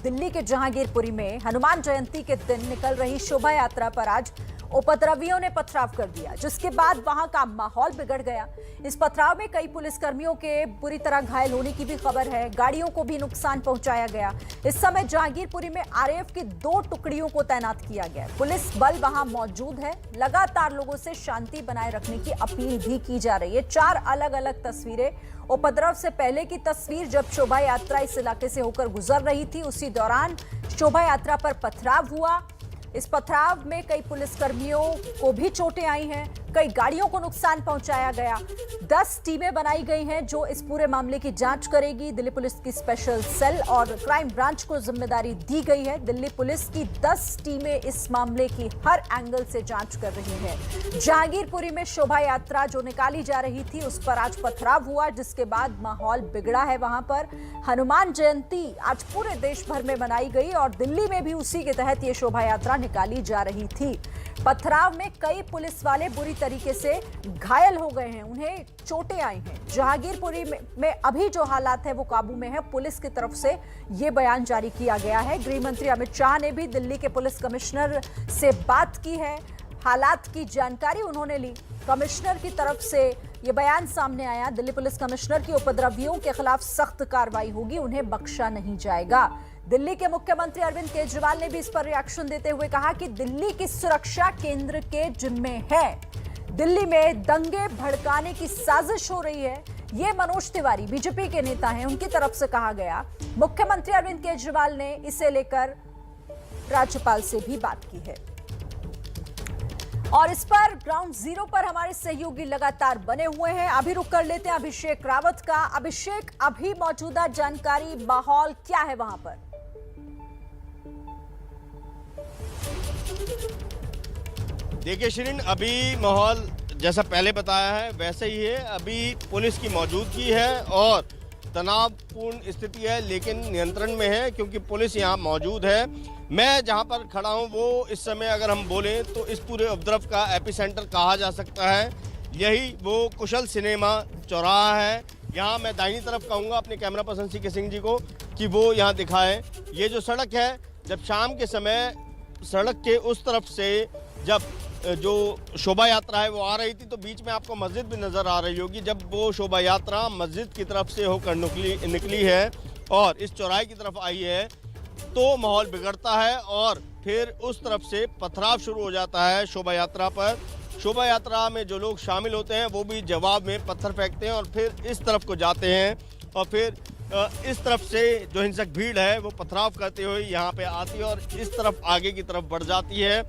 दिल्ली के जहांगीरपुरी में हनुमान जयंती के दिन निकल रही शोभा यात्रा पर आज उपद्रवियों ने पथराव कर दिया, जिसके बाद वहां का माहौल बिगड़ गया। इस पथराव में कई पुलिसकर्मियों के बुरी तरह घायल होने की भी खबर है। गाड़ियों को भी नुकसान पहुंचाया गया। इस समय जहांगीरपुरी में आरएएफ की 2 टुकड़ियों को तैनात किया गया। पुलिस बल वहां मौजूद है। लगातार लोगों से शांति बनाए रखने की अपील भी की जा रही है। 4 अलग अलग तस्वीरें। उपद्रव से पहले की तस्वीर जब शोभा यात्रा इस इलाके से होकर गुजर रही थी, उसी दौरान शोभा यात्रा पर पथराव हुआ। इस पथराव में कई पुलिसकर्मियों को भी चोटें आई हैं, कई गाड़ियों को नुकसान पहुंचाया गया। 10 टीमें बनाई गई हैं जो इस पूरे मामले की जांच करेगी। दिल्ली पुलिस की स्पेशल सेल और क्राइम ब्रांच को जिम्मेदारी दी गई है। दिल्ली पुलिस की 10 टीमें इस मामले की हर एंगल से जांच कर रही है। जहांगीरपुरी में शोभा यात्रा जो निकाली जा रही थी उस पर आज पथराव हुआ, जिसके बाद माहौल बिगड़ा है। वहां पर हनुमान जयंती आज पूरे देश भर में मनाई गई और दिल्ली में भी उसी के तहत ये शोभा यात्रा निकाली जा रही थी। पथराव में कई पुलिस वाले बुरी तरीके से घायल हो गए हैं, उन्हें चोटें आई हैं। जहांगीरपुरी में अभी जो हालात है वो काबू में है। पुलिस की तरफ से ये बयान जारी किया गया है। गृह मंत्री अमित शाह ने भी दिल्ली के पुलिस कमिश्नर से बात की है, हालात की जानकारी उन्होंने ली। कमिश्नर की तरफ से ये बयान सामने आया, दिल्ली पुलिस कमिश्नर की उपद्रवियों के खिलाफ सख्त कार्रवाई होगी, उन्हें बख्शा नहीं जाएगा। दिल्ली के मुख्यमंत्री अरविंद केजरीवाल ने भी इस पर रिएक्शन देते हुए कहा कि दिल्ली की सुरक्षा केंद्र के जिम्मे है। दिल्ली में दंगे भड़काने की साजिश हो रही है, ये मनोज तिवारी बीजेपी के नेता हैं, उनकी तरफ से कहा गया। मुख्यमंत्री अरविंद केजरीवाल ने इसे लेकर राज्यपाल से भी बात की है। और इस पर ग्राउंड जीरो पर हमारे सहयोगी लगातार बने हुए हैं। अभी रुक कर लेते हैं अभिषेक रावत का। अभिषेक, अभी मौजूदा जानकारी, माहौल क्या है वहां पर? देखिए शिरीन, अभी माहौल जैसा पहले बताया है वैसे ही है। अभी पुलिस की मौजूदगी है और तनावपूर्ण स्थिति है, लेकिन नियंत्रण में है क्योंकि पुलिस यहाँ मौजूद है। मैं जहाँ पर खड़ा हूँ वो इस समय अगर हम बोलें तो इस पूरे उपद्रव का एपिसेंटर कहा जा सकता है। यही वो कुशल सिनेमा चौराहा है। यहाँ मैं दाहिनी तरफ कहूँगा अपने camera person C K Singh ji को कि वो यहाँ दिखाएं। ये जो सड़क है, जब शाम के समय सड़क के उस तरफ से जब जो शोभा यात्रा है वो आ रही थी तो बीच में आपको मस्जिद भी नज़र आ रही होगी। जब वो शोभा यात्रा मस्जिद की तरफ से होकर निकली है और इस चौराहे की तरफ आई है तो माहौल बिगड़ता है और फिर उस तरफ से पथराव शुरू हो जाता है शोभा यात्रा पर। शोभा यात्रा में जो लोग शामिल होते हैं वो भी जवाब में पत्थर फेंकते हैं और फिर इस तरफ को जाते हैं और फिर इस तरफ से जो हिंसक भीड़ है वो पथराव करते हुए यहाँ पे आती है और इस तरफ आगे की तरफ बढ़ जाती है।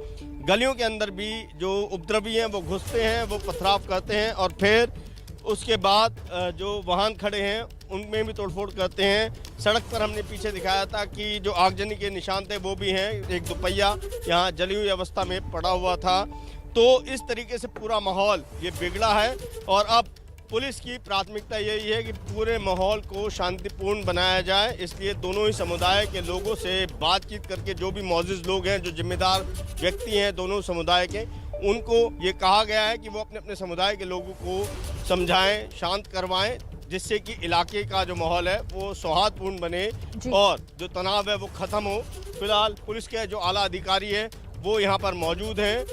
गलियों के अंदर भी जो उपद्रवी हैं वो घुसते हैं, वो पथराव करते हैं और फिर उसके बाद जो वाहन खड़े हैं उनमें भी तोड़फोड़ करते हैं। सड़क पर हमने पीछे दिखाया था कि जो आगजनी के निशान थे वो भी हैं। एक दोपहिया यहाँ जली हुई अवस्था में पड़ा हुआ था। तो इस तरीके से पूरा माहौल ये बिगड़ा है और अब पुलिस की प्राथमिकता यही है कि पूरे माहौल को शांतिपूर्ण बनाया जाए। इसलिए दोनों ही समुदाय के लोगों से बातचीत करके जो भी मौजूद लोग हैं, जो जिम्मेदार व्यक्ति हैं दोनों समुदाय के, उनको ये कहा गया है कि वो अपने अपने समुदाय के लोगों को समझाएं, शांत करवाएं, जिससे कि इलाके का जो माहौल है वो सौहार्दपूर्ण बने और जो तनाव है वो ख़त्म हो। फिलहाल पुलिस के जो आला अधिकारी है वो यहाँ पर मौजूद हैं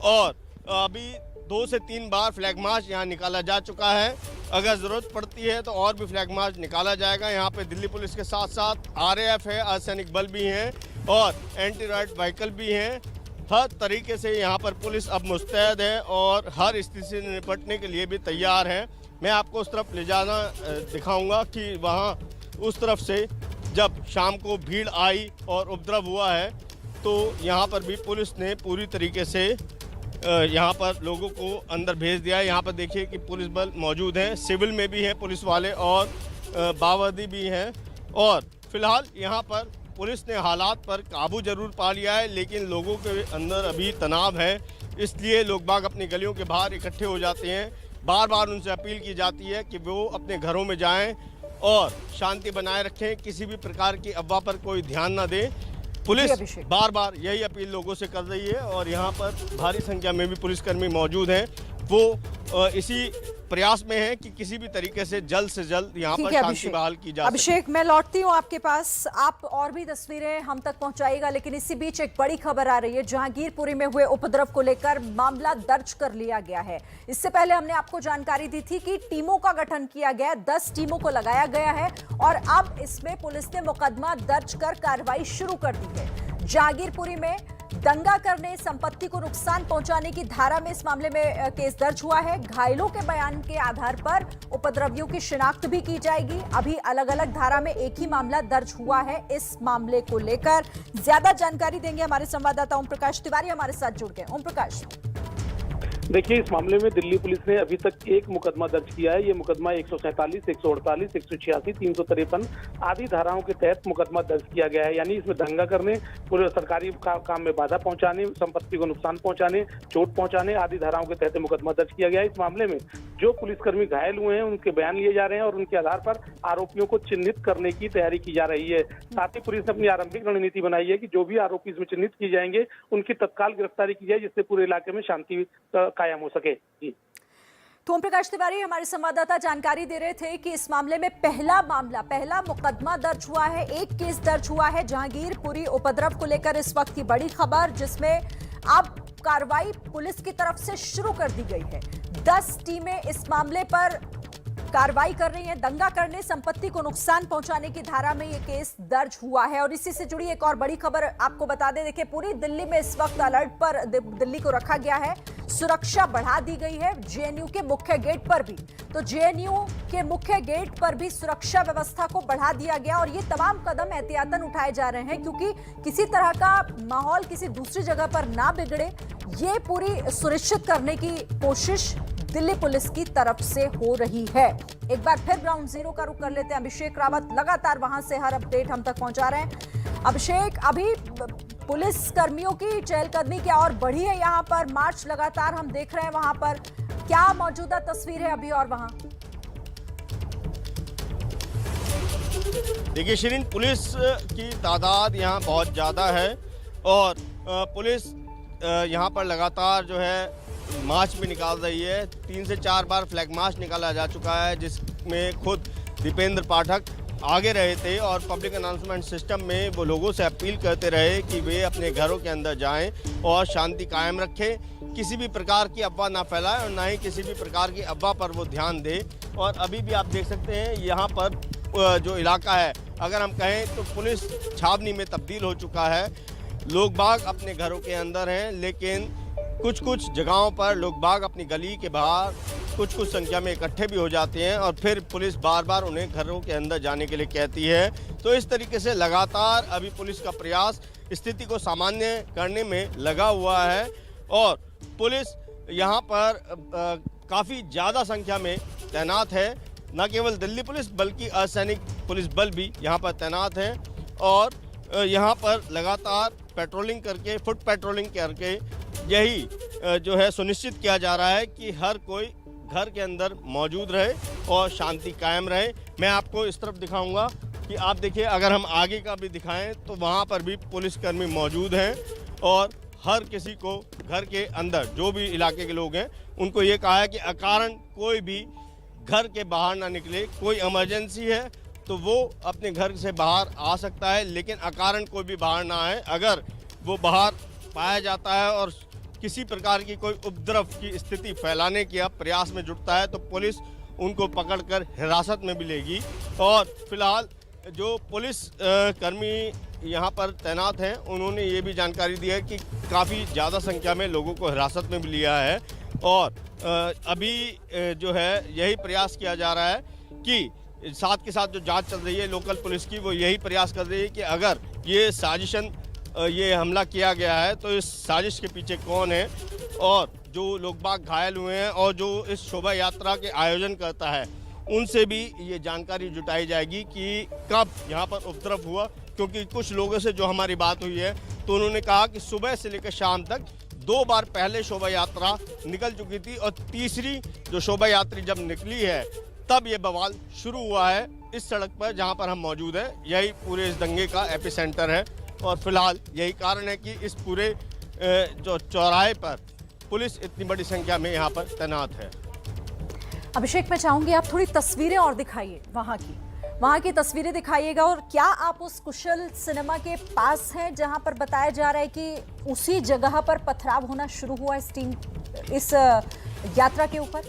और अभी 2 से 3 बार फ्लैग मार्च यहाँ निकाला जा चुका है। अगर ज़रूरत पड़ती है तो और भी फ्लैग मार्च निकाला जाएगा। यहाँ पे दिल्ली पुलिस के साथ साथ आरएएफ है, अर्धसैनिक बल भी हैं और एंटी राइट व्हीकल भी हैं। हर तरीके से यहाँ पर पुलिस अब मुस्तैद है और हर स्थिति से निपटने के लिए भी तैयार है। मैं आपको उस तरफ ले जाना दिखाऊँगा कि वहाँ उस तरफ से जब शाम को भीड़ आई और उपद्रव हुआ है तो यहाँ पर भी पुलिस ने पूरी तरीके से यहाँ पर लोगों को अंदर भेज दिया है। यहाँ पर देखिए कि पुलिस बल मौजूद है, सिविल में भी हैं पुलिस वाले और बावर्दी भी हैं और फिलहाल यहाँ पर पुलिस ने हालात पर काबू जरूर पा लिया है, लेकिन लोगों के अंदर अभी तनाव है। इसलिए लोग बाग अपनी गलियों के बाहर इकट्ठे हो जाते हैं। बार बार उनसे अपील की जाती है कि वो अपने घरों में जाएं और शांति बनाए रखें, किसी भी प्रकार की अफवाह पर कोई ध्यान न दें। पुलिस बार बार यही अपील लोगों से कर रही है और यहाँ पर भारी संख्या में भी पुलिसकर्मी मौजूद हैं। वो इसी प्रयास में है कि किसी भी तरीके से जल्द यहाँ पर शांति बहाल की जा सके। अभिषेक, मैं लौटती हूँ आपके पास, आप और भी तस्वीरें हम तक पहुंचाइएगा, लेकिन इसी बीच एक बड़ी खबर आ रही है। जहांगीरपुरी में हुए उपद्रव को लेकर मामला दर्ज कर लिया गया है। इससे पहले हमने आपको जानकारी दी थी कि टीमों का गठन किया गया है, 10 टीमों को लगाया गया है और अब इसमें पुलिस ने मुकदमा दर्ज कर कार्रवाई शुरू कर दी है। जहांगीरपुरी में दंगा करने, संपत्ति को नुकसान पहुंचाने की धारा में इस मामले में केस दर्ज हुआ है। घायलों के बयान के आधार पर उपद्रवियों की शिनाख्त भी की जाएगी। अभी अलग अलग धारा में एक ही मामला दर्ज हुआ है। इस मामले को लेकर ज्यादा जानकारी देंगे हमारे संवाददाता ओम प्रकाश तिवारी, हमारे साथ जुड़ गए। ओम प्रकाश, देखिए, इस मामले में दिल्ली पुलिस ने अभी तक एक मुकदमा दर्ज किया है। ये मुकदमा 147, 148, 186, 353 आदि धाराओं के तहत मुकदमा दर्ज किया गया है। यानी इसमें दंगा करने, पूरे सरकारी काम में बाधा पहुंचाने, संपत्ति को नुकसान पहुंचाने, चोट पहुंचाने आदि धाराओं के तहत मुकदमा दर्ज किया गया है। इस मामले में जो पुलिसकर्मी घायल हुए हैं उनके बयान लिए जा रहे हैं और उनके आधार पर आरोपियों को चिन्हित करने की तैयारी की जा रही है। साथ ही पुलिस ने अपनी आरंभिक रणनीति बनाई है कि जो भी आरोपी इसमें चिन्हित किए जाएंगे उनकी तत्काल गिरफ्तारी की जाए, जिससे पूरे इलाके में शांति कायम हो सके। जी, तो ओम प्रकाश तिवारी हमारे संवाददाता जानकारी दे रहे थे कि इस मामले में पहला मुकदमा दर्ज हुआ है, एक केस दर्ज हुआ है जहांगीरपुरी उपद्रव को लेकर। इस वक्त की बड़ी खबर, जिसमें अब कार्रवाई पुलिस की तरफ से शुरू कर दी गई है। 10 टीमें इस मामले पर कार्रवाई कर रही हैं। दंगा करने, संपत्ति को नुकसान पहुंचाने की धारा में यह केस दर्ज हुआ है। और इसी से जुड़ी एक और बड़ी खबर आपको बता दें। देखिए, पूरी दिल्ली में इस वक्त अलर्ट पर दिल्ली को रखा गया है। सुरक्षा बढ़ा दी गई है जेएनयू के मुख्य गेट पर भी। तो जेएनयू के मुख्य गेट पर भी सुरक्षा व्यवस्था को बढ़ा दिया गया और ये तमाम कदम एहतियातन उठाए जा रहे हैं, क्योंकि किसी तरह का माहौल किसी दूसरी जगह पर ना बिगड़े, ये पूरी सुनिश्चित करने की कोशिश दिल्ली पुलिस की तरफ से हो रही है। एक बार फिर ग्राउंड जीरो का रुख कर लेते हैं। अभिषेक रावत लगातार वहां से हर अपडेट हम तक पहुंचा रहे हैं। अभिषेक, अभी पुलिस कर्मियों की चहलकदमी क्या और बढ़ी है? यहाँ पर मार्च लगातार हम देख रहे हैं, वहां पर क्या मौजूदा तस्वीर है अभी और वहां? देखिए शिरीन, पुलिस की तादाद यहाँ बहुत ज़्यादा है और पुलिस यहाँ पर लगातार जो है मार्च भी निकाल रही है। 3 से 4 बार फ्लैग मार्च निकाला जा चुका है, जिसमें खुद दीपेंद्र पाठक आगे रहे थे और पब्लिक अनाउंसमेंट सिस्टम में वो लोगों से अपील करते रहे कि वे अपने घरों के अंदर जाएं और शांति कायम रखें, किसी भी प्रकार की अफवाह ना फैलाएं और ना ही किसी भी प्रकार की अफवाह पर वो ध्यान दें। और अभी भी आप देख सकते हैं यहाँ पर जो इलाका है, अगर हम कहें तो पुलिस छावनी में तब्दील हो चुका है। लोग बाग अपने घरों के अंदर हैं, लेकिन कुछ जगहों पर लोग बाग अपनी गली के बाहर कुछ संख्या में इकट्ठे भी हो जाते हैं और फिर पुलिस बार बार उन्हें घरों के अंदर जाने के लिए कहती है। तो इस तरीके से लगातार अभी पुलिस का प्रयास स्थिति को सामान्य करने में लगा हुआ है और पुलिस यहाँ पर काफ़ी ज़्यादा संख्या में तैनात है। न केवल दिल्ली पुलिस बल्कि अर्धसैनिक पुलिस बल भी यहाँ पर तैनात हैं और यहाँ पर लगातार पेट्रोलिंग करके, फुट पेट्रोलिंग करके यही जो है सुनिश्चित किया जा रहा है कि हर कोई घर के अंदर मौजूद रहे और शांति कायम रहे। मैं आपको इस तरफ दिखाऊंगा कि आप देखिए, अगर हम आगे का भी दिखाएं तो वहाँ पर भी पुलिसकर्मी मौजूद हैं और हर किसी को घर के अंदर, जो भी इलाके के लोग हैं, उनको ये कहा है कि अकारण कोई भी घर के बाहर ना निकले। कोई इमरजेंसी है तो वो अपने घर से बाहर आ सकता है, लेकिन अकारण कोई भी बाहर ना आए। अगर वो बाहर पाया जाता है और किसी प्रकार की कोई उपद्रव की स्थिति फैलाने के प्रयास में जुटता है तो पुलिस उनको पकड़कर हिरासत में भी लेगी। और फिलहाल जो पुलिस कर्मी यहाँ पर तैनात हैं, उन्होंने ये भी जानकारी दी है कि काफ़ी ज़्यादा संख्या में लोगों को हिरासत में भी लिया है और अभी जो है यही प्रयास किया जा रहा है कि साथ के साथ जो जांच चल रही है लोकल पुलिस की, वो यही प्रयास कर रही है कि अगर ये साजिशन, ये हमला किया गया है तो इस साजिश के पीछे कौन है और जो लोग बाग घायल हुए हैं और जो इस शोभा यात्रा के आयोजन करता है उनसे भी ये जानकारी जुटाई जाएगी कि कब यहाँ पर उपद्रव हुआ। क्योंकि कुछ लोगों से जो हमारी बात हुई है तो उन्होंने कहा कि सुबह से लेकर शाम तक 2 बार पहले शोभा यात्रा निकल चुकी थी और तीसरी जो शोभा यात्री जब निकली है तब ये बवाल शुरू हुआ है। इस सड़क पर जहाँ पर हम मौजूद हैं, यही पूरे इस दंगे का एपिसेंटर है और फिलहाल यही कारण है कि इस पूरे जो चौराहे पर पुलिस इतनी बड़ी संख्या में यहाँ पर तैनात है। अभिषेक, मैं चाहूंगी आप थोड़ी तस्वीरें और दिखाइए, वहां की तस्वीरें दिखाइएगा। और क्या आप उस कुशल सिनेमा के पास हैं जहां पर बताया जा रहा है कि उसी जगह पर पथराव होना शुरू हुआ इस यात्रा के ऊपर?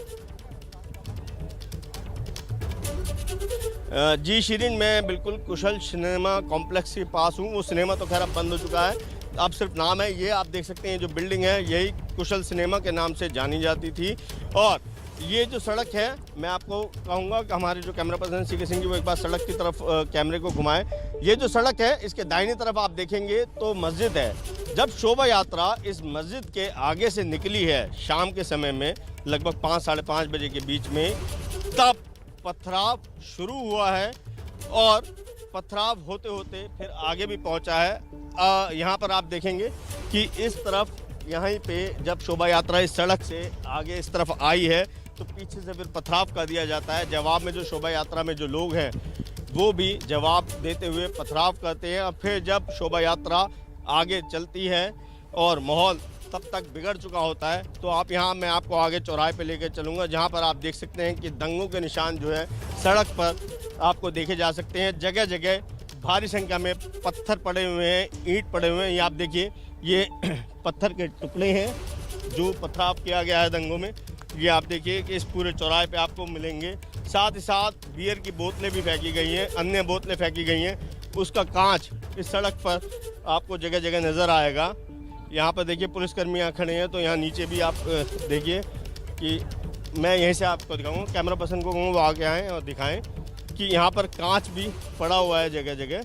जी शिरीन, मैं बिल्कुल कुशल सिनेमा कॉम्प्लेक्स के पास हूँ। वो सिनेमा तो खैर अब बंद हो चुका है, अब सिर्फ नाम है। ये आप देख सकते हैं जो बिल्डिंग है यही कुशल सिनेमा के नाम से जानी जाती थी। और ये जो सड़क है, मैं आपको कहूँगा कि हमारे जो camera person C K Singh ji वो एक बार सड़क की तरफ कैमरे को घुमाएं। ये जो सड़क है इसके दाहिनी तरफ आप देखेंगे तो मस्जिद है। जब शोभा यात्रा इस मस्जिद के आगे से निकली है शाम के समय में लगभग 5 साढ़े 5 बजे के बीच में, तब पथराव शुरू हुआ है और पथराव होते होते फिर आगे भी पहुंचा है। यहाँ पर आप देखेंगे कि इस तरफ यहीं पे जब शोभा यात्रा इस सड़क से आगे इस तरफ आई है तो पीछे से फिर पथराव कर दिया जाता है। जवाब में जो शोभा यात्रा में जो लोग हैं वो भी जवाब देते हुए पथराव करते हैं। और फिर जब शोभा यात्रा आगे चलती है और माहौल तब तक बिगड़ चुका होता है तो आप यहाँ मैं आपको आगे चौराहे पे लेकर चलूँगा, जहाँ पर आप देख सकते हैं कि दंगों के निशान जो है सड़क पर आपको देखे जा सकते हैं। जगह जगह भारी संख्या में पत्थर पड़े हुए हैं, ईंट पड़े हुए हैं। ये आप देखिए, ये पत्थर के टुकड़े हैं जो पथराव किया गया है दंगों में। ये आप देखिए कि इस पूरे चौराहे पे आपको मिलेंगे। साथ ही साथ बियर की बोतलें भी फेंकी गई हैं, अन्य बोतलें फेंकी गई हैं। उसका कांच इस सड़क पर आपको जगह जगह नज़र आएगा। यहाँ पर देखिए पुलिसकर्मी खड़े हैं, तो यहाँ नीचे भी आप देखिए कि मैं यहीं से आपको दिखाऊंगा, कैमरा पर्सन को कहूँगा वो आगे आएँ और दिखाएं कि यहाँ पर कांच भी पड़ा हुआ है जगह जगह।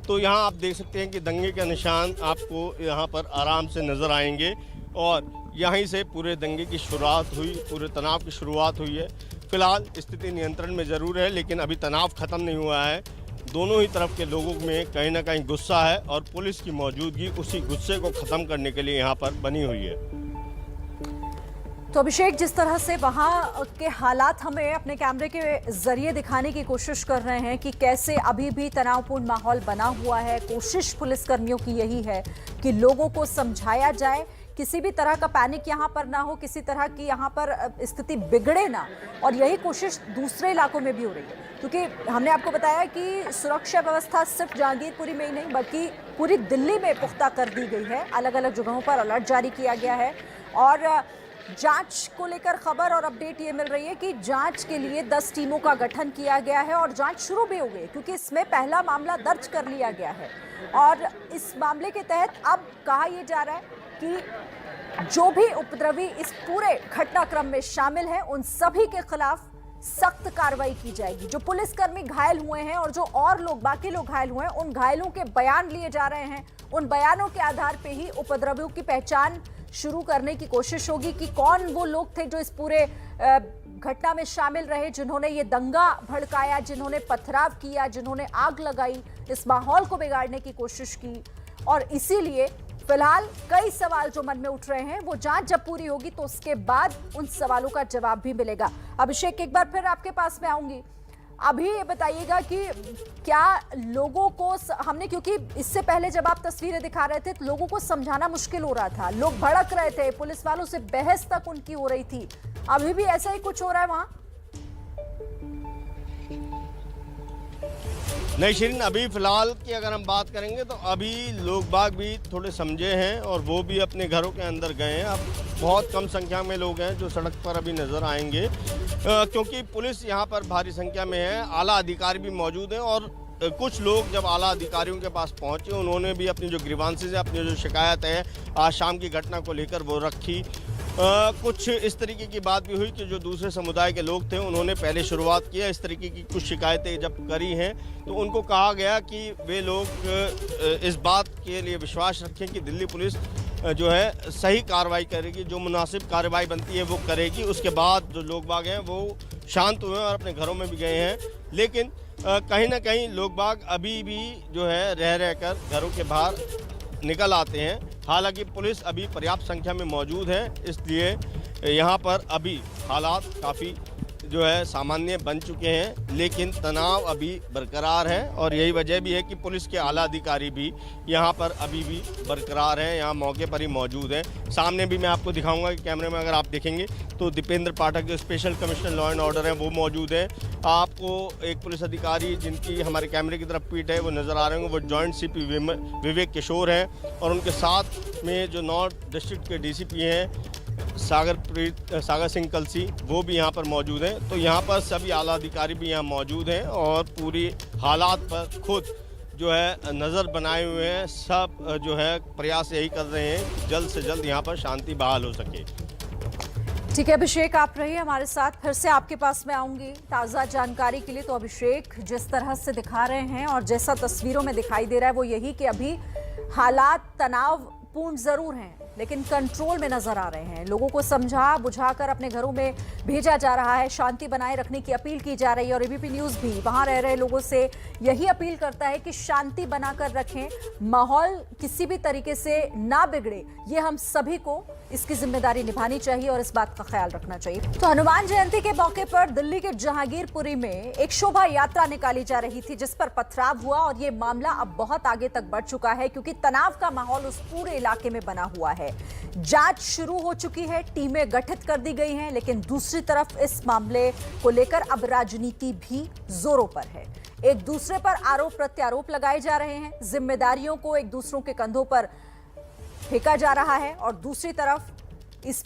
तो यहाँ आप देख सकते हैं कि दंगे के निशान आपको यहाँ पर आराम से नज़र आएंगे और यहीं से पूरे दंगे की शुरुआत हुई, पूरे तनाव की शुरुआत हुई है। फिलहाल स्थिति नियंत्रण में ज़रूर है, लेकिन अभी तनाव ख़त्म नहीं हुआ है। दोनों ही तरफ के लोगों में कहीं ना कहीं गुस्सा है और पुलिस की मौजूदगी उसी गुस्से को ख़त्म करने के लिए यहाँ पर बनी हुई है। तो अभिषेक, जिस तरह से वहां के हालात हमें अपने कैमरे के जरिए दिखाने की कोशिश कर रहे हैं कि कैसे अभी भी तनावपूर्ण माहौल बना हुआ है, कोशिश पुलिसकर्मियों की यही है कि लोगों को समझाया जाए, किसी भी तरह का पैनिक यहाँ पर ना हो, किसी तरह की यहाँ पर स्थिति बिगड़े ना। और यही कोशिश दूसरे इलाकों में भी हो रही है, क्योंकि हमने आपको बताया कि सुरक्षा व्यवस्था सिर्फ जहांगीरपुरी में ही नहीं बल्कि पूरी दिल्ली में पुख्ता कर दी गई है। अलग अलग जगहों पर अलर्ट जारी किया गया है और जांच को लेकर खबर और अपडेट ये मिल रही है कि जांच के लिए 10 टीमों का गठन किया गया है और जांच शुरू भी हो गई, क्योंकि इसमें पहला मामला दर्ज कर लिया गया है। और इस मामले के तहत अब कहा यह जा रहा है कि जो भी उपद्रवी इस पूरे घटनाक्रम में शामिल हैं उन सभी के खिलाफ सख्त कार्रवाई की जाएगी। जो पुलिसकर्मी घायल हुए हैं और जो और लोग बाकी लोग घायल हुए हैं, उन घायलों के बयान लिए जा रहे हैं। उन बयानों के आधार पे ही उपद्रवियों की पहचान शुरू करने की कोशिश होगी कि कौन वो लोग थे जो इस पूरे घटना में शामिल रहे, जिन्होंने ये दंगा भड़काया, जिन्होंने पथराव किया, जिन्होंने आग लगाई, इस माहौल को बिगाड़ने की कोशिश की। और इसीलिए फिलहाल कई सवाल जो मन में उठ रहे हैं, वो जांच जब पूरी होगी तो उसके बाद उन सवालों का जवाब भी मिलेगा। अभिषेक, एक बार फिर आपके पास में आऊंगी। अभी ये बताइएगा कि क्या लोगों को हमने, क्योंकि इससे पहले जब आप तस्वीरें दिखा रहे थे तो लोगों को समझाना मुश्किल हो रहा था, लोग भड़क रहे थे, पुलिस वालों से बहस तक उनकी हो रही थी। अभी भी ऐसा ही कुछ हो रहा है वहां? नहीं शिरीन, अभी फिलहाल की अगर हम बात करेंगे तो अभी लोग बाग भी थोड़े समझे हैं और वो भी अपने घरों के अंदर गए हैं। अब बहुत कम संख्या में लोग हैं जो सड़क पर अभी नज़र आएंगे, क्योंकि पुलिस यहाँ पर भारी संख्या में है, आला अधिकारी भी मौजूद हैं। और कुछ लोग जब आला अधिकारियों के पास पहुँचे, उन्होंने भी अपनी जो ग्रीवांसेस है, अपनी जो शिकायत है आज शाम की घटना को लेकर वो रखी। कुछ इस तरीके की बात भी हुई कि जो दूसरे समुदाय के लोग थे उन्होंने पहले शुरुआत किया, इस तरीके की कुछ शिकायतें जब करी हैं तो उनको कहा गया कि वे लोग इस बात के लिए विश्वास रखें कि दिल्ली पुलिस जो है सही कार्रवाई करेगी, जो मुनासिब कार्रवाई बनती है वो करेगी। उसके बाद जो लोग बाग हैं वो शांत हुए और अपने घरों में भी गए हैं। लेकिन कहीं ना कहीं लोग बाग अभी भी जो है रह रहकर घरों के बाहर निकल आते हैं। हालांकि पुलिस अभी पर्याप्त संख्या में मौजूद है, इसलिए यहाँ पर अभी हालात काफ़ी जो है सामान्य बन चुके हैं, लेकिन तनाव अभी बरकरार है और यही वजह भी है कि पुलिस के आला अधिकारी भी यहाँ पर अभी भी बरकरार हैं, यहाँ मौके पर ही मौजूद हैं। सामने भी मैं आपको दिखाऊंगा कि कैमरे में अगर आप देखेंगे तो दीपेंद्र पाठक जो special commissioner law and order हैं वो मौजूद हैं। आपको एक पुलिस अधिकारी जिनकी हमारे कैमरे की तरफ पीठ है वो नज़र आ रहे होंगे, वो जॉइंट सीपी विवेक किशोर हैं और उनके साथ में जो नॉर्थ डिस्ट्रिक्ट के डीसीपी हैं सागर सिंह कलसी, वो भी यहाँ पर मौजूद हैं। तो यहाँ पर सभी आला अधिकारी भी यहाँ मौजूद हैं और पूरी हालात पर खुद जो है नज़र बनाए हुए हैं। सब जो है प्रयास यही कर रहे हैं कि जल्द से जल्द यहाँ पर शांति बहाल हो सके। ठीक है अभिषेक, आप रहिए हमारे साथ, फिर से आपके पास मैं आऊंगी ताज़ा जानकारी के लिए। तो अभिषेक जिस तरह से दिखा रहे हैं और जैसा तस्वीरों में दिखाई दे रहा है वो यही कि अभी हालात तनावपूर्ण जरूर हैं लेकिन कंट्रोल में नजर आ रहे हैं। लोगों को समझा बुझाकर अपने घरों में भेजा जा रहा है, शांति बनाए रखने की अपील की जा रही है और एबीपी न्यूज़ भी वहां रह रहे लोगों से यही अपील करता है कि शांति बनाकर रखें, माहौल किसी भी तरीके से ना बिगड़े। ये हम सभी को इसकी जिम्मेदारी निभानी चाहिए और इस बात का ख्याल रखना चाहिए। तो हनुमान जयंती के मौके पर दिल्ली के जहांगीरपुरी में एक शोभा यात्रा निकाली जा रही थी जिस पर पथराव हुआ और ये मामला अब बहुत आगे तक बढ़ चुका है क्योंकि तनाव का माहौल उस पूरे इलाके में बना हुआ है। जांच शुरू हो चुकी है, टीमें गठित कर दी गई हैं, लेकिन दूसरी तरफ इस मामले को लेकर अब राजनीति भी जोरों पर है। एक दूसरे पर आरोप प्रत्यारोप लगाए जा रहे हैं, जिम्मेदारियों को एक दूसरों के कंधों पर फेंका जा रहा है और दूसरी तरफ इस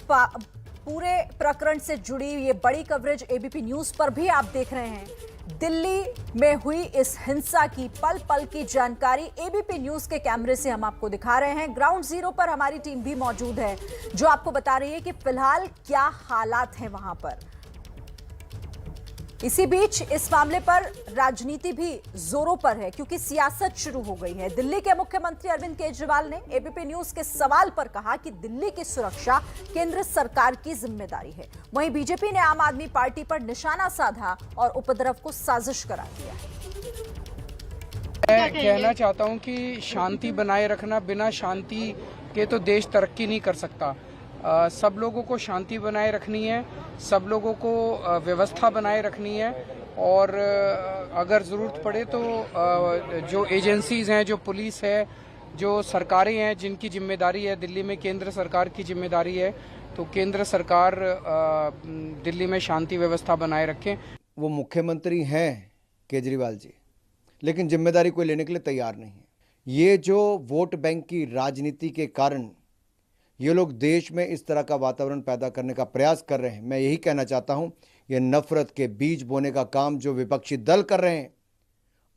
पूरे प्रकरण से जुड़ी ये बड़ी कवरेज एबीपी न्यूज़ पर भी आप देख रहे हैं। दिल्ली में हुई इस हिंसा की पल पल की जानकारी एबीपी न्यूज़ के कैमरे से हम आपको दिखा रहे हैं। ग्राउंड जीरो पर हमारी टीम भी मौजूद है जो आपको बता रही है कि फिलहाल क्या हालात हैं वहां पर। इसी बीच इस मामले पर राजनीति भी जोरों पर है क्योंकि सियासत शुरू हो गई है। दिल्ली के मुख्यमंत्री अरविंद केजरीवाल ने एबीपी न्यूज़ के सवाल पर कहा कि दिल्ली की सुरक्षा केंद्र सरकार की जिम्मेदारी है। वहीं बीजेपी ने आम आदमी पार्टी पर निशाना साधा और उपद्रव को साजिश करार दिया है। मैं कहना चाहता हूं कि शांति बनाए रखना, बिना शांति के तो देश तरक्की नहीं कर सकता। सब लोगों को शांति बनाए रखनी है, सब लोगों को व्यवस्था बनाए रखनी है और अगर ज़रूरत पड़े तो जो एजेंसीज़ हैं, जो पुलिस है, जो सरकारें हैं जिनकी जिम्मेदारी है, दिल्ली में केंद्र सरकार की जिम्मेदारी है, तो केंद्र सरकार दिल्ली में शांति व्यवस्था बनाए रखें। वो मुख्यमंत्री हैं केजरीवाल जी, लेकिन जिम्मेदारी कोई लेने के लिए तैयार नहीं है। ये जो वोट बैंक की राजनीति के कारण ये लोग देश में इस तरह का वातावरण पैदा करने का प्रयास कर रहे हैं। मैं यही कहना चाहता हूं, ये नफरत के बीज बोने का काम जो विपक्षी दल कर रहे हैं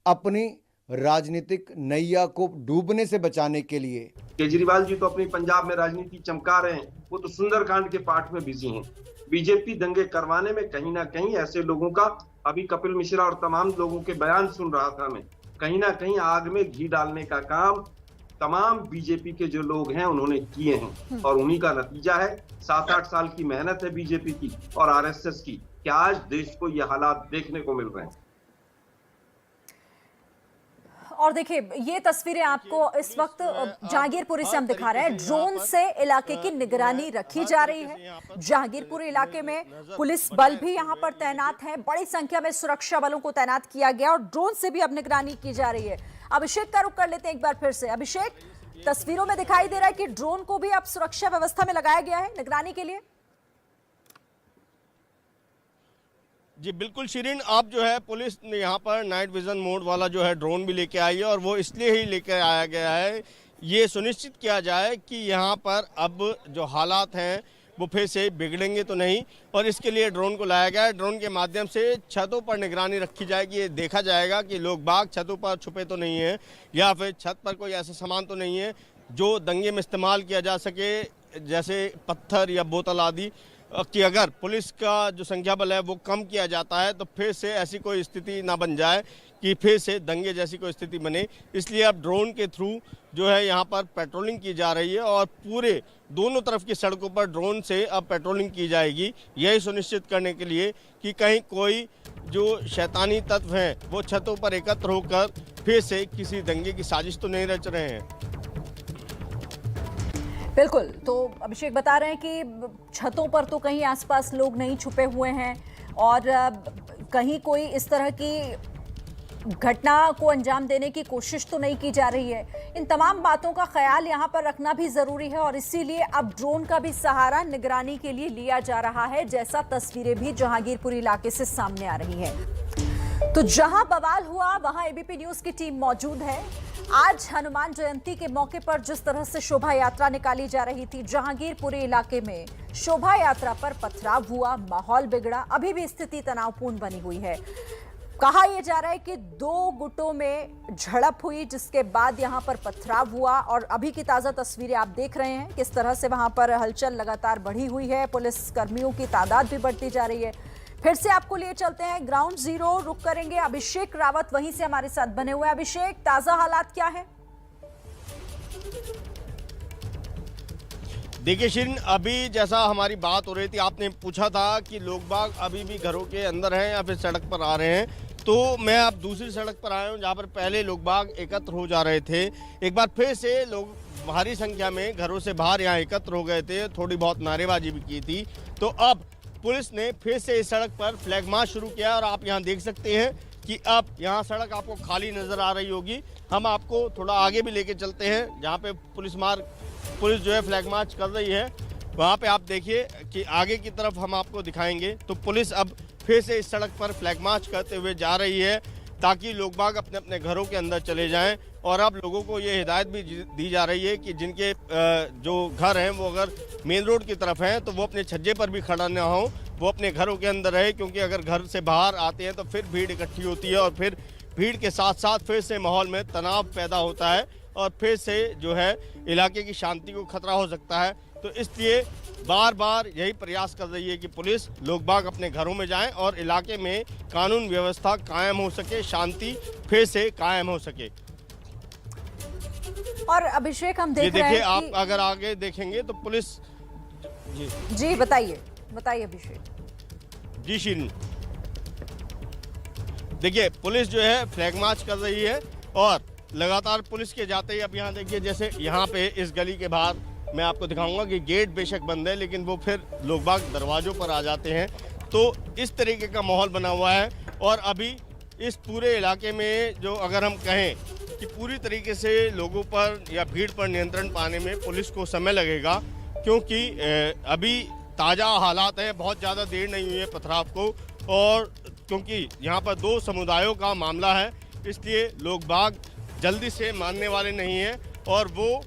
अपनी राजनीतिक नैया को डूबने से बचाने के लिए। केजरीवाल जी तो अपनी पंजाब में राजनीति चमका रहे हैं, वो तो सुंदरकांड के पाठ में बिजी हैं। बीजेपी दंगे करवाने में कहीं ना कहीं ऐसे लोगों का, अभी कपिल मिश्रा और तमाम लोगों के बयान सुन रहा था मैं, कहीं ना कहीं आग में घी डालने का काम तमाम बीजेपी के जो लोग हैं उन्होंने किए हैं और उन्हीं का नतीजा है। 7-8 साल की मेहनत है बीजेपी की और आरएसएस की कि आज देश को ये हालात देखने को मिल रहे हैं। और देखिए ये तस्वीरें आपको इस वक्त जहांगीरपुरी से हम दिखा रहे हैं। ड्रोन से इलाके की निगरानी रखी जा रही है। जहांगीरपुरी इलाके में पुलिस बल भी यहां पर तैनात है, बड़ी संख्या में सुरक्षा बलों को तैनात किया गया और ड्रोन से भी अब निगरानी की जा रही है। अभिषेक का रुख कर लेते हैं एक बार फिर से। अभिषेक, तस्वीरों में दिखाई दे रहा है कि ड्रोन को भी अब सुरक्षा व्यवस्था में लगाया गया है निगरानी के लिए। जी बिल्कुल शिरीन, आप जो है पुलिस ने यहाँ पर नाइट विजन मोड वाला जो है ड्रोन भी लेके आई है और वो इसलिए ही लेके आया गया है ये सुनिश्चित किया जाए कि यहाँ पर अब जो हालात हैं वो फिर से बिगड़ेंगे तो नहीं, और इसके लिए ड्रोन को लाया गया है। ड्रोन के माध्यम से छतों पर निगरानी रखी जाएगी। ये देखा जाएगा कि लोग बाग छतों पर छुपे तो नहीं हैं या फिर छत पर कोई ऐसा सामान तो नहीं है जो दंगे में इस्तेमाल किया जा सके, जैसे पत्थर या बोतल आदि, कि अगर पुलिस का जो संख्या बल है वो कम किया जाता है तो फिर से ऐसी कोई स्थिति ना बन जाए कि फिर से दंगे जैसी कोई स्थिति बने। इसलिए अब ड्रोन के थ्रू जो है यहाँ पर पेट्रोलिंग की जा रही है और पूरे दोनों तरफ की सड़कों पर ड्रोन से अब पेट्रोलिंग की जाएगी, यही सुनिश्चित करने के लिए कि कहीं कोई जो शैतानी तत्व हैं वो छतों पर एकत्र होकर फिर से किसी दंगे की साजिश तो नहीं रच रहे हैं। बिल्कुल, तो अभिषेक बता रहे हैं कि छतों पर तो कहीं आसपास लोग नहीं छुपे हुए हैं और कहीं कोई इस तरह की घटना को अंजाम देने की कोशिश तो नहीं की जा रही है। इन तमाम बातों का ख्याल यहाँ पर रखना भी जरूरी है और इसीलिए अब ड्रोन का भी सहारा निगरानी के लिए लिया जा रहा है, जैसा तस्वीरें भी जहांगीरपुर इलाके से सामने आ रही है। तो जहां बवाल हुआ वहां एबीपी न्यूज की टीम मौजूद है। आज हनुमान जयंती के मौके पर जिस तरह से शोभा यात्रा निकाली जा रही थी, जहांगीरपुरी इलाके में शोभा यात्रा पर पथराव हुआ, माहौल बिगड़ा, अभी भी स्थिति तनावपूर्ण बनी हुई है। कहा यह जा रहा है कि 2 गुटों में झड़प हुई, जिसके बाद यहां पर पथराव हुआ और अभी की ताजा तस्वीरें आप देख रहे हैं किस तरह से वहां पर हलचल लगातार बढ़ी हुई है। पुलिस कर्मियों की तादाद भी बढ़ती जा रही है। फिर से आपको लिए चलते हैं ग्राउंड जीरो, रुक करेंगे। अभिषेक रावत वहीं से हमारे साथ बने हुए हैं। अभिषेक, ताजा हालात क्या है? देखिए शिरीन, अभी जैसा हमारी बात हो रही थी, आपने पूछा था कि लोग बाग अभी भी घरों के अंदर हैं या फिर सड़क पर आ रहे हैं, तो मैं अब दूसरी सड़क पर आया हूं जहां पर पहले लोग बाग एकत्र हो जा रहे थे। एक बार फिर से लोग भारी संख्या में घरों से बाहर यहां एकत्र हो गए थे, थोड़ी बहुत नारेबाजी भी की थी। तो अब पुलिस ने फिर से इस सड़क पर फ्लैग मार्च शुरू किया और आप यहां देख सकते हैं कि अब यहां सड़क आपको खाली नजर आ रही होगी। हम आपको थोड़ा आगे भी लेके चलते हैं जहां पे पुलिस जो है फ्लैग मार्च कर रही है, वहां पे आप देखिए कि आगे की तरफ हम आपको दिखाएंगे। तो पुलिस अब फिर से इस सड़क पर फ्लैग मार्च करते हुए जा रही है ताकि लोग बाग अपने अपने घरों के अंदर चले जाएं। और अब लोगों को ये हिदायत भी दी जा रही है कि जिनके जो घर हैं वो अगर मेन रोड की तरफ हैं तो वो अपने छज्जे पर भी खड़ा ना हो, वो अपने घरों के अंदर रहे, क्योंकि अगर घर से बाहर आते हैं तो फिर भीड़ इकट्ठी होती है और फिर भीड़ के साथ साथ फिर से माहौल में तनाव पैदा होता है और फिर से जो है इलाके की शांति को खतरा हो सकता है। तो इसलिए बार बार यही प्रयास कर रही है कि पुलिस लोग बाग अपने घरों में जाएं और इलाके में कानून व्यवस्था कायम हो सके, शांति फिर से कायम हो सके। और अभिषेक, हम देख रहे हैं देखिए आप अगर आगे देखेंगे तो पुलिस जी बताइए अभिषेक। जी शिरीन, देखिए पुलिस जो है फ्लैग मार्च कर रही है और लगातार पुलिस के जाते ही अब यहाँ देखिए, जैसे यहाँ पे इस गली के बाहर मैं आपको दिखाऊंगा कि गेट बेशक बंद है लेकिन वो फिर लोग बाग दरवाजों पर आ जाते हैं। तो इस तरीके का माहौल बना हुआ है और अभी इस पूरे इलाके में जो अगर हम कहें कि पूरी तरीके से लोगों पर या भीड़ पर नियंत्रण पाने में पुलिस को समय लगेगा, क्योंकि अभी ताज़ा हालात हैं, बहुत ज़्यादा देर नहीं हुई है पथराव को। और क्योंकि यहाँ पर 2 समुदायों का मामला है, इसलिए लोग बाग जल्दी से मानने वाले नहीं हैं और वो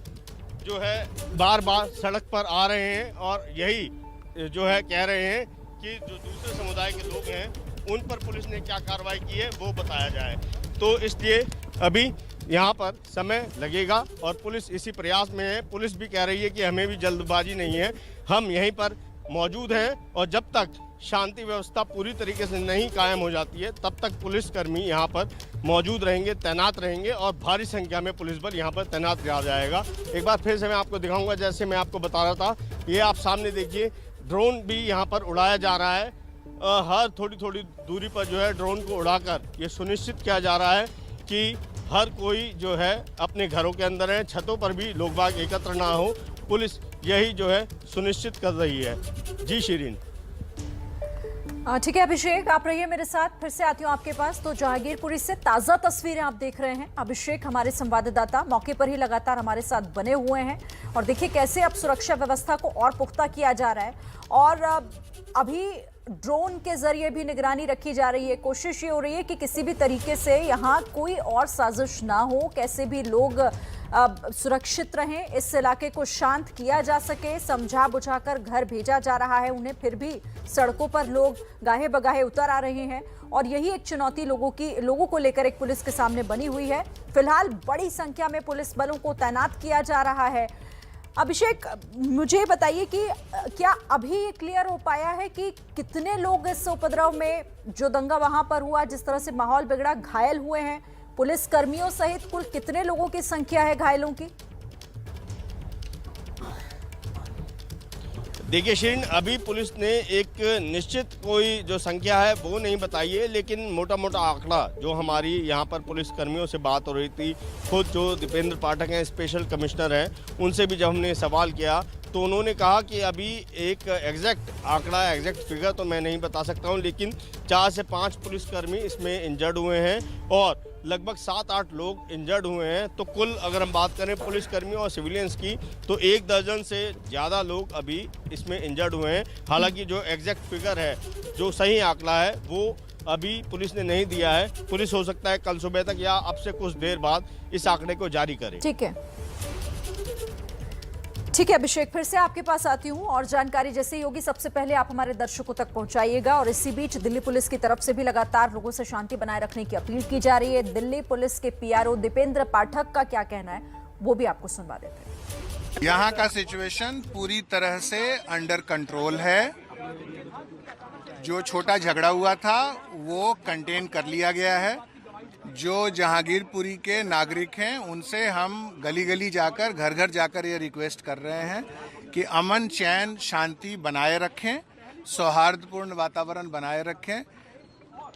जो है बार बार सड़क पर आ रहे हैं और यही जो है कह रहे हैं कि जो दूसरे समुदाय के लोग हैं उन पर पुलिस ने क्या कार्रवाई की है वो बताया जाए। तो इसलिए अभी यहाँ पर समय लगेगा और पुलिस इसी प्रयास में है। पुलिस भी कह रही है कि हमें भी जल्दबाजी नहीं है, हम यहीं पर मौजूद हैं और जब तक शांति व्यवस्था पूरी तरीके से नहीं कायम हो जाती है तब तक पुलिसकर्मी यहाँ पर मौजूद रहेंगे, तैनात रहेंगे और भारी संख्या में पुलिस बल यहाँ पर तैनात किया जाएगा। एक बार फिर से मैं आपको दिखाऊंगा, जैसे मैं आपको बता रहा था, ये आप सामने देखिए ड्रोन भी यहाँ पर उड़ाया जा रहा है। हर थोड़ी थोड़ी दूरी पर जो है ड्रोन को उड़ाकर ये सुनिश्चित किया जा रहा है कि हर कोई जो है अपने घरों के अंदर है, छतों पर भी लोग बाग एकत्र ना हो। पुलिस यही जो है सुनिश्चित कर रही है। जी शिरीन। ठीक है अभिषेक, आप रहिए मेरे साथ, फिर से आती हूँ आपके पास। तो जहांगीरपुरी से ताज़ा तस्वीरें आप देख रहे हैं। अभिषेक हमारे संवाददाता मौके पर ही लगातार हमारे साथ बने हुए हैं और देखिए कैसे अब सुरक्षा व्यवस्था को और पुख्ता किया जा रहा है और अभी ड्रोन के जरिए भी निगरानी रखी जा रही है। कोशिश ये हो रही है कि किसी भी तरीके से यहाँ कोई और साजिश ना हो, कैसे भी लोग सुरक्षित रहें, इस इलाके को शांत किया जा सके, समझा बुझाकर घर भेजा जा रहा है उन्हें। फिर भी सड़कों पर लोग गाहे बगाहे उतर आ रहे हैं और यही एक चुनौती लोगों को लेकर एक पुलिस के सामने बनी हुई है। फिलहाल बड़ी संख्या में पुलिस बलों को तैनात किया जा रहा है। अभिषेक, मुझे बताइए कि क्या अभी ये क्लियर हो पाया है कि कितने लोग इस उपद्रव में, जो दंगा वहां पर हुआ, जिस तरह से माहौल बिगड़ा, घायल हुए हैं? पुलिस कर्मियों सहित कुल कितने लोगों की संख्या है घायलों की? देखिए शिरीन, अभी पुलिस ने एक निश्चित कोई जो संख्या है वो नहीं बताई है, लेकिन मोटा मोटा आंकड़ा जो हमारी यहाँ पर पुलिस कर्मियों से बात हो रही थी, खुद जो दीपेंद्र पाठक हैं, स्पेशल कमिश्नर हैं, उनसे भी जब हमने सवाल किया तो उन्होंने कहा कि अभी एक एग्जैक्ट आंकड़ा, एग्जैक्ट फिगर तो मैं नहीं बता सकता हूँ, लेकिन 4 से 5 पुलिसकर्मी इसमें इंजर्ड हुए हैं और लगभग 7-8 लोग इंजर्ड हुए हैं। तो कुल अगर हम बात करें पुलिसकर्मियों और सिविलियंस की तो 1 दर्जन से ज़्यादा लोग अभी इसमें इंजर्ड हुए हैं। हालांकि जो एग्जैक्ट फिगर है, जो सही आंकड़ा है, वो अभी पुलिस ने नहीं दिया है। पुलिस हो सकता है कल सुबह तक या अब से कुछ देर बाद इस आंकड़े को जारी करे। ठीक है अभिषेक, फिर से आपके पास आती हूँ और जानकारी जैसे ही होगी सबसे पहले आप हमारे दर्शकों तक पहुंचाइएगा। और इसी बीच दिल्ली पुलिस की तरफ से भी लगातार लोगों से शांति बनाए रखने की अपील की जा रही है। दिल्ली पुलिस के पीआरओ दीपेंद्र पाठक का क्या कहना है वो भी आपको सुनवा देते हैं। यहाँ का सिचुएशन पूरी तरह से अंडर कंट्रोल है। जो छोटा झगड़ा हुआ था वो कंटेन कर लिया गया है। जो जहांगीरपुरी के नागरिक हैं उनसे हम गली गली जाकर, घर घर जाकर ये रिक्वेस्ट कर रहे हैं कि अमन चैन शांति बनाए रखें, सौहार्दपूर्ण वातावरण बनाए रखें।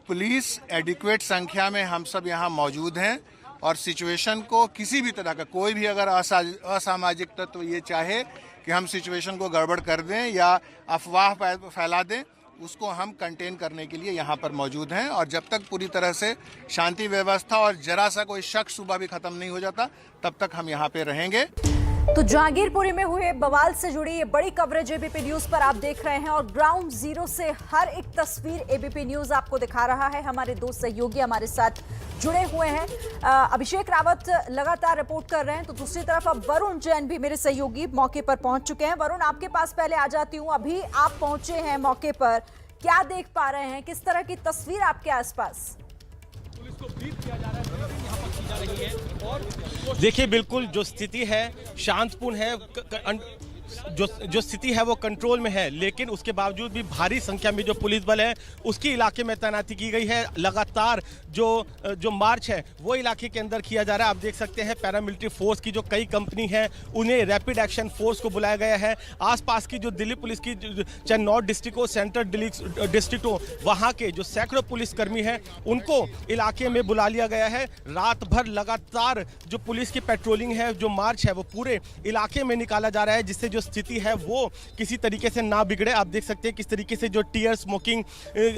पुलिस एडिक्वेट संख्या में हम सब यहाँ मौजूद हैं और सिचुएशन को किसी भी तरह का कोई भी अगर असामाजिक तत्व ये चाहे कि हम सिचुएशन को गड़बड़ कर दें या अफवाह फैला दें, उसको हम कंटेन करने के लिए यहाँ पर मौजूद हैं। और जब तक पूरी तरह से शांति व्यवस्था और जरा सा कोई शक शुबा भी खत्म नहीं हो जाता, तब तक हम यहाँ पे रहेंगे। तो जहांगीरपुरी में हुए बवाल से जुड़ी ये बड़ी कवरेज एबीपी न्यूज पर आप देख रहे हैं और ग्राउंड जीरो से हर एक तस्वीर एबीपी न्यूज आपको दिखा रहा है। हमारे 2 सहयोगी हमारे साथ जुड़े हुए हैं। अभिषेक रावत लगातार रिपोर्ट कर रहे हैं, तो दूसरी तरफ अब वरुण जैन भी मेरे सहयोगी मौके पर पहुंच चुके हैं। वरुण, आपके पास पहले आ जाती हूँ। अभी आप पहुंचे हैं मौके पर, क्या देख पा रहे हैं, किस तरह की तस्वीर आपके आसपास? पुलिस को ब्रीफ किया जा रहा है, यहाँ पर की जा रही है और देखिए बिल्कुल जो स्थिति है शांतपूर्ण है। जो स्थिति है वो कंट्रोल में है, लेकिन उसके बावजूद भी भारी संख्या में जो पुलिस बल है उसकी इलाके में तैनाती की गई है। लगातार जो मार्च है वो इलाके के अंदर किया जा रहा है। आप देख सकते हैं पैरामिलिट्री फोर्स की जो कई कंपनी है उन्हें रैपिड एक्शन फोर्स को बुलाया गया है। आसपास की जो दिल्ली पुलिस की चाहे नॉर्थ डिस्ट्रिक्ट हो, सेंट्रल डिस्ट्रिक्ट हो, वहाँ के जो सैकड़ों पुलिसकर्मी हैं उनको इलाके में बुला लिया गया है। रात भर लगातार जो पुलिस की पेट्रोलिंग है, जो मार्च है वो पूरे इलाके में निकाला जा रहा है, जिससे जो स्थिति है वो किसी तरीके से ना बिगड़े। आप देख सकते हैं किस तरीके से जो टीयर स्मोकिंग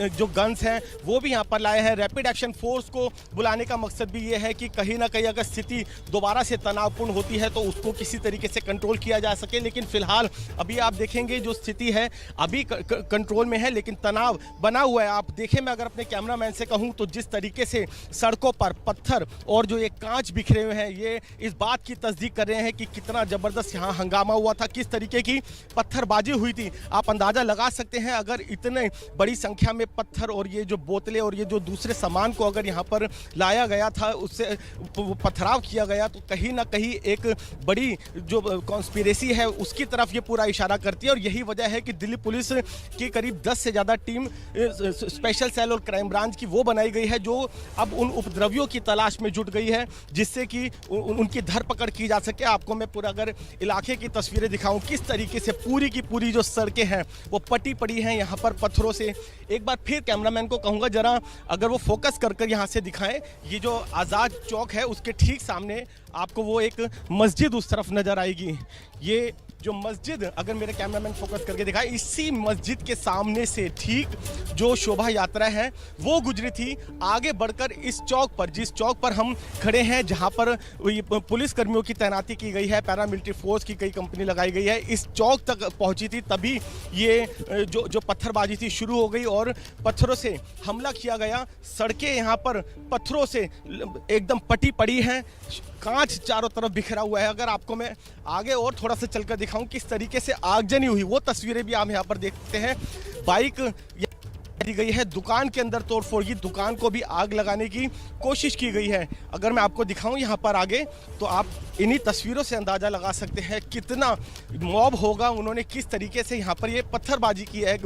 जो गन्स हैं वो भी यहाँ पर लाए हैं। रैपिड एक्शन फोर्स को बुलाने का मकसद भी ये है कि कहीं ना कहीं अगर स्थिति दोबारा से तनावपूर्ण होती है तो उसको किसी तरीके से कंट्रोल किया जा सके। लेकिन फिलहाल अभी आप देखेंगे जो स्थिति है अभी कंट्रोल में है, लेकिन तनाव बना हुआ है। आप देखें, मैं अगर अपने कैमरामैन से कहूँ तो जिस तरीके से सड़कों पर पत्थर और जो ये कांच बिखरे हुए हैं, ये इस बात की तस्दीक कर रहे हैं कि कितना जबरदस्त यहाँ हंगामा हुआ था, किस तरीके की पत्थरबाजी हुई थी। आप अंदाजा लगा सकते हैं अगर इतने बड़ी संख्या में पत्थर और ये जो बोतलें और ये जो दूसरे सामान को अगर यहाँ पर लाया गया था, उससे पथराव किया गया, तो कहीं ना कहीं एक बड़ी जो कॉन्स्पिरेसी है उसकी तरफ ये पूरा इशारा करती है। और यही वजह है कि दिल्ली पुलिस की करीब 10 से ज़्यादा टीम स्पेशल सेल और क्राइम ब्रांच की वो बनाई गई है जो अब उन उपद्रवियों की तलाश में जुट गई है, जिससे कि उनकी धरपकड़ की जा सके। आपको मैं पूरा अगर इलाके की तस्वीरें दिखाऊं, किस तरीके से पूरी की पूरी जो सड़कें हैं वो पटी पड़ी हैं यहाँ पर पत्थरों से। एक बार फिर कैमरामैन को कहूँगा जरा अगर वो फोकस कर यहाँ से दिखाएं। ये जो आज़ाद चौक है उसके ठीक सामने आपको वो एक मस्जिद उस तरफ नज़र आएगी। ये जो मस्जिद अगर मेरे कैमरामैन फोकस करके दिखाए, इसी मस्जिद के सामने से ठीक जो शोभा यात्रा है वो गुजरी थी। आगे बढ़कर इस चौक पर, जिस चौक पर हम खड़े हैं, जहां पर पुलिस कर्मियों की तैनाती की गई है, पैरामिलिट्री फोर्स की कई कंपनी लगाई गई है, इस चौक तक पहुंची थी, तभी ये जो पत्थरबाजी थी शुरू हो गई और पत्थरों से हमला किया गया। सड़कें यहाँ पर पत्थरों से एकदम पटी पड़ी हैं, कांच चारों तरफ बिखरा हुआ है। अगर आपको मैं आगे और थोड़ा सा चलकर दिखाऊं किस तरीके से आगजनी हुई, वो तस्वीरें भी आप यहाँ पर देखते हैं। बाइक दी गई है, दुकान के अंदर तोड़फोड़ की, दुकान को भी आग लगाने की कोशिश की गई है। अगर मैं आपको दिखाऊं यहाँ पर आगे, तो आप इन्हीं तस्वीरों से अंदाजा लगा सकते हैं कितना मॉब होगा। उन्होंने किस तरीके से यहाँ पर ये पत्थरबाजी की है।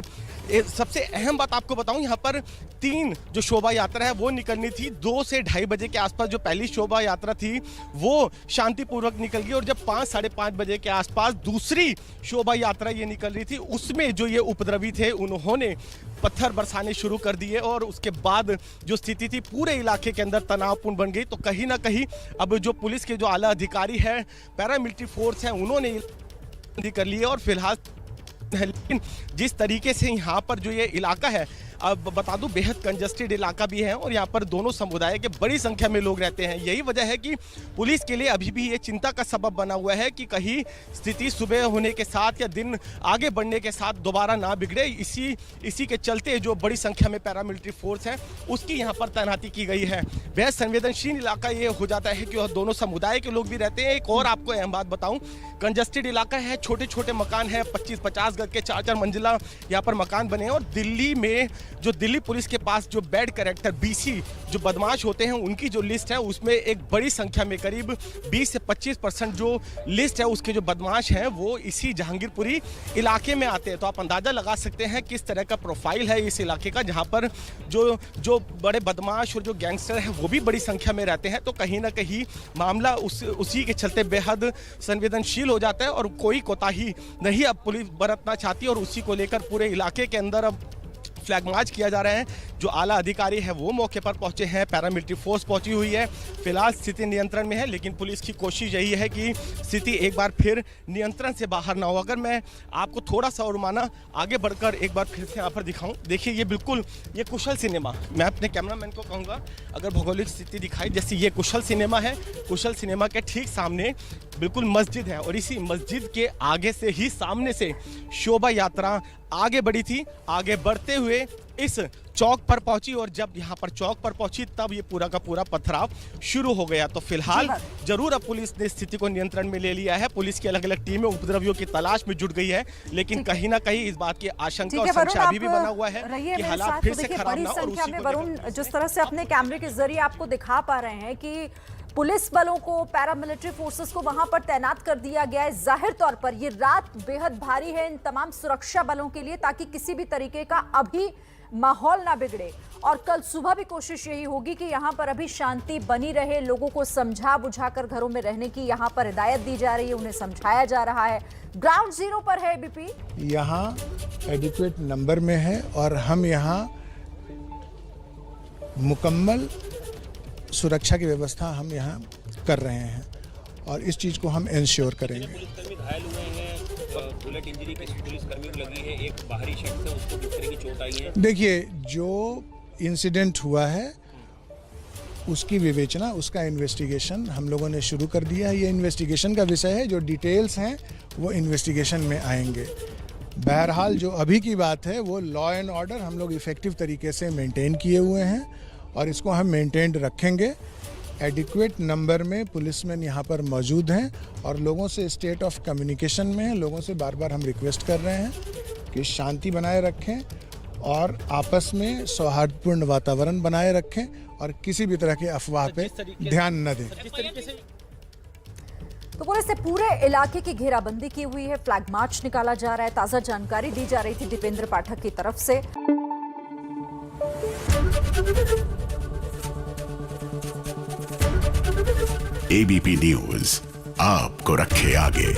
सबसे अहम बात आपको बताऊं, यहाँ पर 3 जो शोभा यात्रा है वो निकलनी थी। 2 से 2:30 बजे के आसपास जो पहली शोभा यात्रा थी वो शांतिपूर्वक निकल गई, और जब 5 साढ़े 5 बजे के आसपास दूसरी शोभा यात्रा ये निकल रही थी, उसमें जो ये उपद्रवी थे उन्होंने पत्थर बरसाने शुरू कर दिए, और उसके बाद जो स्थिति थी पूरे इलाके के अंदर तनावपूर्ण बन गई। तो कहीं ना कहीं अब जो पुलिस के जो आला अधिकारी है, पैरामिलिट्री फोर्स है, उन्होंने कर लिए और फिलहाल, लेकिन जिस तरीके से यहाँ पर जो ये इलाका है, अब बता दूं बेहद कंजस्टेड इलाका भी है, और यहाँ पर दोनों समुदाय के बड़ी संख्या में लोग रहते हैं। यही वजह है कि पुलिस के लिए अभी भी ये चिंता का सबब बना हुआ है कि कहीं स्थिति सुबह होने के साथ या दिन आगे बढ़ने के साथ दोबारा ना बिगड़े। इसी के चलते जो बड़ी संख्या में पैरामिलिट्री फोर्स है उसकी यहाँ पर तैनाती की गई है। बेहद संवेदनशील इलाका ये हो जाता है कि दोनों समुदाय के लोग भी रहते हैं। एक और आपको अहम बात बताऊँ, कंजस्टेड इलाका है, छोटे छोटे मकान है, 25-50 गज के 4-4 मंजिला यहाँ पर मकान बने हैं। और दिल्ली में जो दिल्ली पुलिस के पास जो बैड कैरेक्टर BC जो बदमाश होते हैं उनकी जो लिस्ट है उसमें एक बड़ी संख्या में करीब 20 से 25% जो लिस्ट है उसके जो बदमाश हैं वो इसी जहांगीरपुरी इलाके में आते हैं। तो आप अंदाज़ा लगा सकते हैं किस तरह का प्रोफाइल है इस इलाके का, जहाँ पर जो बड़े बदमाश और जो गैंगस्टर हैं वो भी बड़ी संख्या में रहते हैं। तो कहीं ना कहीं मामला उसी के चलते बेहद संवेदनशील हो जाता है, और कोई कोताही नहीं अब पुलिस बरतना चाहती है, और उसी को लेकर पूरे इलाके के अंदर अब फ्लैग मार्च किया जा रहा है। जो आला अधिकारी है वो मौके पर पहुंचे हैं, पैरामिलिट्री फोर्स पहुंची हुई है। फिलहाल स्थिति नियंत्रण में है, लेकिन पुलिस की कोशिश यही है कि स्थिति एक बार फिर नियंत्रण से बाहर ना हो। अगर मैं आपको थोड़ा सा और माना आगे बढ़कर एक बार फिर से यहाँ पर दिखाऊं, देखिए ये बिल्कुल ये कुशल सिनेमा, मैं अपने कैमरामैन को कहूँगा अगर भौगोलिक स्थिति दिखाई, जैसे ये कुशल सिनेमा है, कुशल सिनेमा के ठीक सामने बिल्कुल मस्जिद है, और इसी मस्जिद के आगे से ही सामने से शोभा यात्रा आगे बढ़ी थी। आगे बढ़ते हुए इस चौक पर पहुंची, और जब यहाँ पर चौक पर पहुंची तब ये पूरा का पूरा पथराव शुरू हो गया। तो फिलहाल जरूर अब पुलिस ने स्थिति को नियंत्रण में ले लिया है। पुलिस की अलग अलग टीमें उपद्रवियों की तलाश में जुट गई है, लेकिन कहीं ना कहीं इस बात की आशंका और संशय अभी भी बना हुआ है कि हालात फिर से खराब ना हो। और उसी को वरुण, जिस तरह से अपने कैमरे के जरिए आपको दिखा पा रहे हैं कि पुलिस बलों को, पैरामिलिट्री फोर्सेस को वहां पर तैनात कर दिया गया है। जाहिर तौर पर ये रात बेहद भारी है इन तमाम सुरक्षा बलों के लिए, ताकि किसी भी तरीके का अभी माहौल ना बिगड़े। और कल सुबह भी कोशिश यही होगी कि यहाँ पर अभी शांति बनी रहे, लोगों को समझा बुझाकर घरों में रहने की यहाँ पर हिदायत दी जा रही है, उन्हें समझाया जा रहा है। ग्राउंड जीरो पर है एबीपी, यहाँ एडिक्वेट नंबर में है, और हम यहाँ मुकम्मल सुरक्षा की व्यवस्था हम यहाँ कर रहे हैं, और इस चीज़ को हम इंश्योर करेंगे। पुलिसकर्मी घायल हुए हैं, बुलेट इंजरी पे पुलिसकर्मी को लगी है, एक बाहरी शख्स है उसको किस तरह की चोट आई है? देखिए, जो इंसिडेंट हुआ है उसकी विवेचना, उसका इन्वेस्टिगेशन हम लोगों ने शुरू कर दिया है। ये इन्वेस्टिगेशन का विषय है, जो डिटेल्स हैं वो इन्वेस्टिगेशन में आएंगे। बहरहाल जो अभी की बात है वो लॉ एंड ऑर्डर हम लोग इफ़ेक्टिव तरीके से मेंटेन किए हुए हैं, और इसको हम मेंटेन रखेंगे। एडिक्वेट नंबर में पुलिसमैन यहाँ पर मौजूद हैं, और लोगों से स्टेट ऑफ कम्युनिकेशन में हैं। लोगों से बार बार हम रिक्वेस्ट कर रहे हैं कि शांति बनाए रखें और आपस में सौहार्दपूर्ण वातावरण बनाए रखें, और किसी भी तरह के अफवाह पे ध्यान न दें। तो पुलिस ने पूरे इलाके की घेराबंदी की हुई है, फ्लैग मार्च निकाला जा रहा है। ताजा जानकारी दी जा रही थी दीपेंद्र पाठक की तरफ से। एबीपी न्यूज आपको रखे आगे।